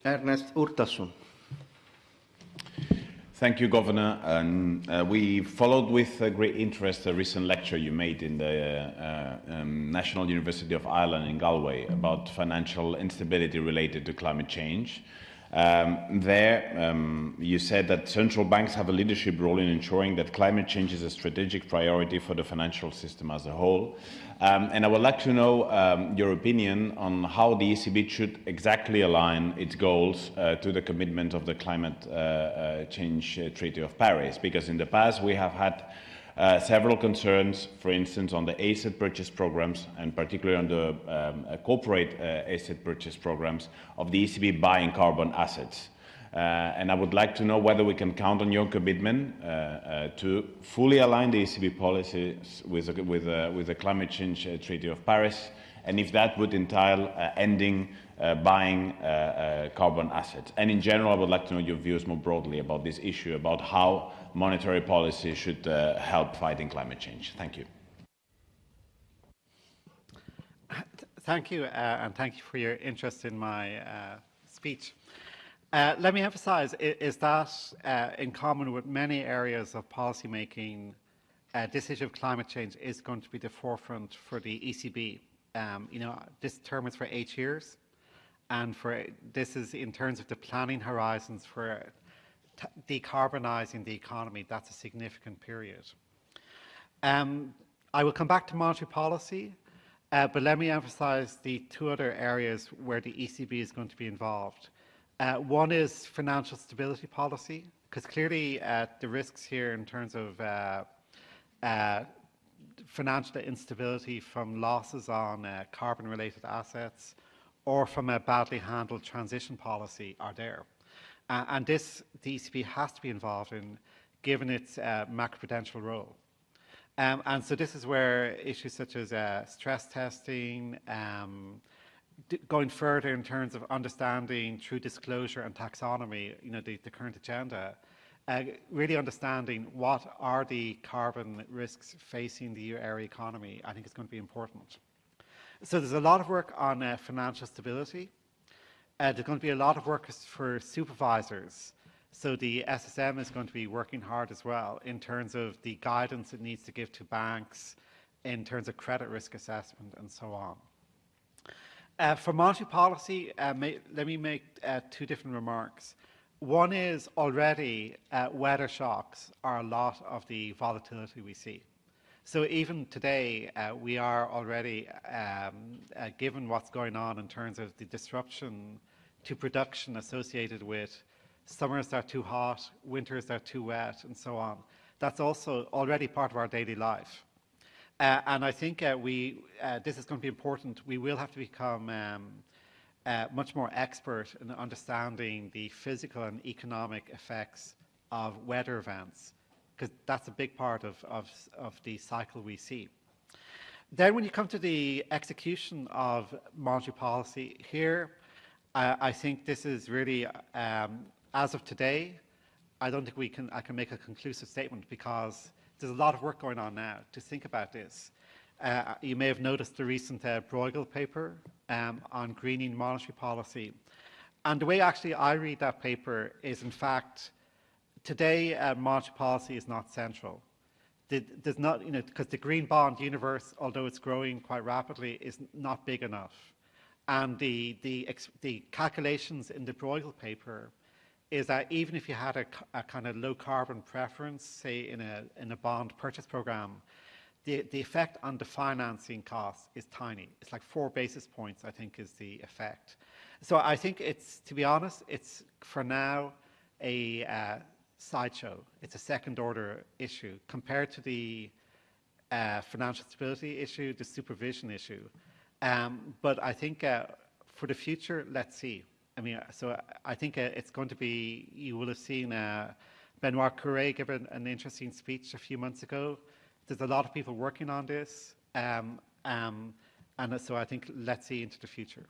Ernest Urtasun. Thank you, Governor. And we followed with great interest a recent lecture you made in the National University of Ireland in Galway about financial instability related to climate change. You said that central banks have a leadership role in ensuring that climate change is a strategic priority for the financial system as a whole. And I would like to know your opinion on how the ECB should exactly align its goals to the commitment of the Climate Change Treaty of Paris, because in the past we have had several concerns, for instance, on the asset purchase programs, and particularly on the corporate asset purchase programs of the ECB buying carbon assets. And I would like to know whether we can count on your commitment to fully align the ECB policies with the Climate Change Treaty of Paris, and if that would entail ending buying carbon assets. And in general, I would like to know your views more broadly about this issue, about how monetary policy should help fighting climate change. Thank you. Thank you, and thank you for your interest in my speech. Let me emphasize is that in common with many areas of policy making, this issue of climate change is going to be the forefront for the ECB. This term is for 8 years, and this is in terms of the planning horizons for decarbonising the economy. That's a significant period. I will come back to monetary policy, but let me emphasise the two other areas where the ECB is going to be involved. One is financial stability policy, because clearly the risks here in terms of financial instability from losses on carbon-related assets or from a badly handled transition policy are there. And this the ECB has to be involved in, given its macroprudential role. And so this is where issues such as stress testing, going further in terms of understanding through disclosure and taxonomy, the current agenda, really understanding what are the carbon risks facing the euro area economy, I think is going to be important. So there's a lot of work on financial stability. There's going to be a lot of work for supervisors. So the SSM is going to be working hard as well in terms of the guidance it needs to give to banks in terms of credit risk assessment and so on. For monetary policy, let me make two different remarks. One is already weather shocks are a lot of the volatility we see. So even today, we are already, given what's going on in terms of the disruption to production associated with summers that are too hot, winters that are too wet, and so on. That's also already part of our daily life. And I think this is going to be important. We will have to become much more expert in understanding the physical and economic effects of weather events, because that's a big part of the cycle we see. Then when you come to the execution of monetary policy, here I think this is really, as of today, I don't think I can make a conclusive statement, because there's a lot of work going on now to think about this. You may have noticed the recent Bruegel paper on greening monetary policy. And the way actually I read that paper is, in fact, today monetary policy is not central. There's not, because the green bond universe, although it's growing quite rapidly, is not big enough. And the calculations in the Bruegel paper is that even if you had a kind of low carbon preference, say in a bond purchase program, the effect on the financing cost is tiny. It's like 4 basis points, I think, is the effect. So I think it's, to be honest, it's for now a sideshow. It's a second order issue compared to the financial stability issue, the supervision issue. But I think for the future, let's see. I mean, so I think it's going to be, you will have seen Benoit Cœuré give an interesting speech a few months ago. There's a lot of people working on this. And so I think let's see into the future.